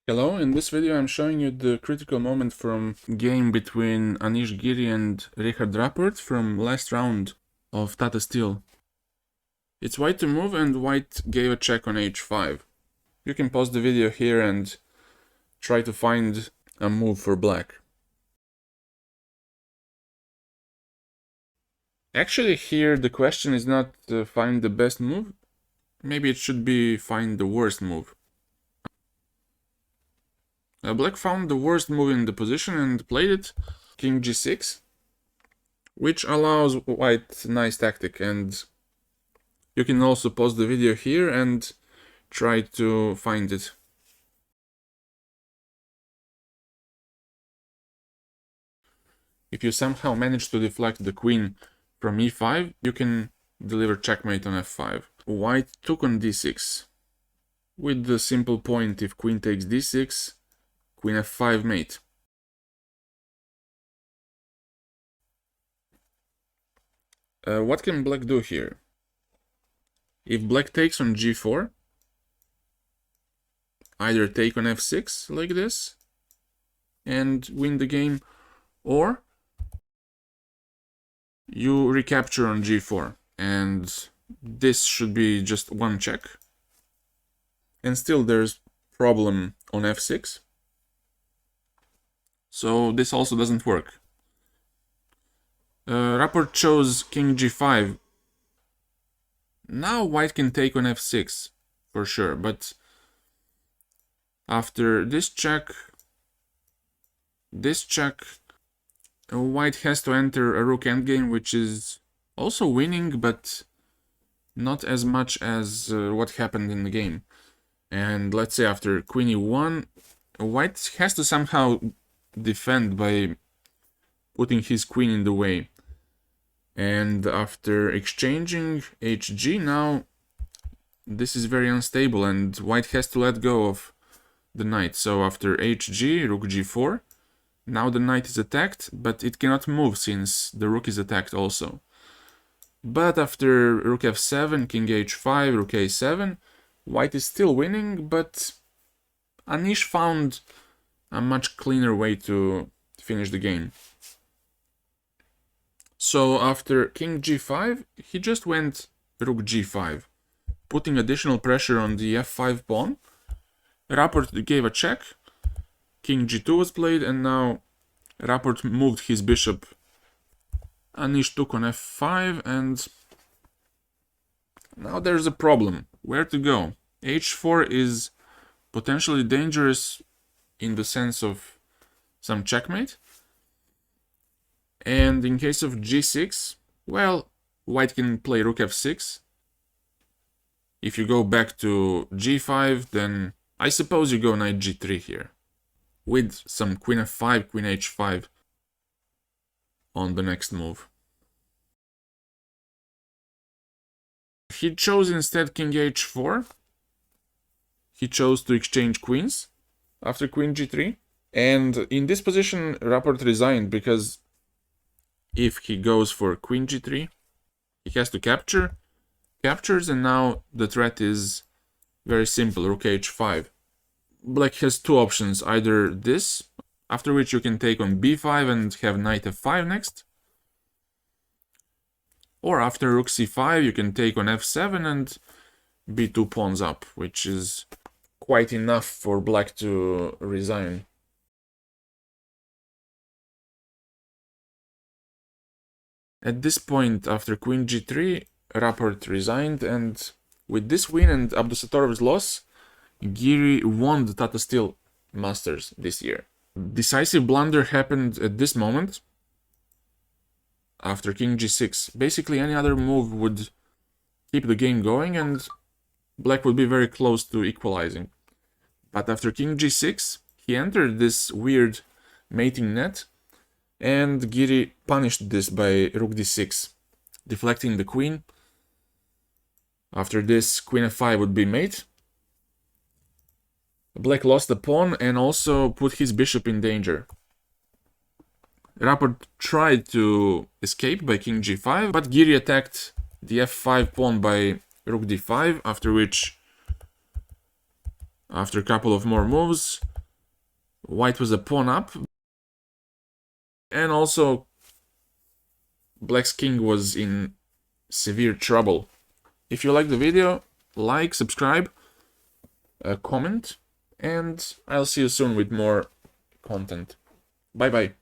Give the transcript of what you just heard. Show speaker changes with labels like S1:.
S1: Hello, in this video I'm showing you the critical moment from game between Anish Giri and Richard Rapport from last round of Tata Steel. It's white to move and white gave a check on h5. You can pause the video here and try to find a move for black. Actually here the question is not to find the best move, maybe it should be find the worst move. Black found the worst move in the position and played it, king g6, which allows white nice tactic, and you can also pause the video here and try to find it. If you somehow manage to deflect the queen from e5, you can deliver checkmate on f5. White took on d6, with the simple point if queen takes d6, queen f5 mate. What can black do here? If black takes on g4, either take on f6 like this and win the game, or you recapture on g4, and this should be just one check. And still there's problem on f6. So this also doesn't work. Rapport chose king g5. Now white can take on f6 for sure, but after this check, white has to enter a rook endgame, which is also winning, but not as much as what happened in the game. And let's say after queen e1, white has to somehow defend by putting his queen in the way. And after exchanging hg, now this is very unstable and white has to let go of the knight. So after hg, rook g4, now the knight is attacked, but it cannot move since the rook is attacked also. But after rook f7, king h5, rook a7, white is still winning, but Anish found a much cleaner way to finish the game. So after king g5, he just went rook g5, putting additional pressure on the f5 pawn. Rapport gave a check, king g2 was played, and now Rapport moved his bishop. Anish took on f5, and now there's a problem. Where to go? h4 is potentially dangerous in the sense of some checkmate. And in case of g6, well, white can play rook f6. If you go back to g5, then I suppose you go knight g3 here, with some queen f5, queen h5 on the next move. He chose instead king h4. He chose to exchange queens after queen g3. And in this position, Rapport resigned, because if he goes for queen g3, he has to captures, and now the threat is very simple, rook h5. Black has two options, either this, after which you can take on b5 and have knight f5 next, or after rook c5 you can take on f7 and be 2 pawns up, which is quite enough for black to resign. At this point, after queen g3, Rapport resigned, and with this win and Abdusatorov's loss, Giri won the Tata Steel Masters this year. Decisive blunder happened at this moment, after king g6. Basically any other move would keep the game going and black would be very close to equalizing. But after king g6, he entered this weird mating net, and Giri punished this by rook d6, deflecting the queen. After this, queen f5 would be mate. Black lost the pawn and also put his bishop in danger. Rapport tried to escape by king g5, but Giri attacked the f5 pawn by rook d5, after which, after a couple of more moves, White was a pawn up. And also, Black's king was in severe trouble. If you like the video, like, subscribe, comment, and I'll see you soon with more content. Bye bye.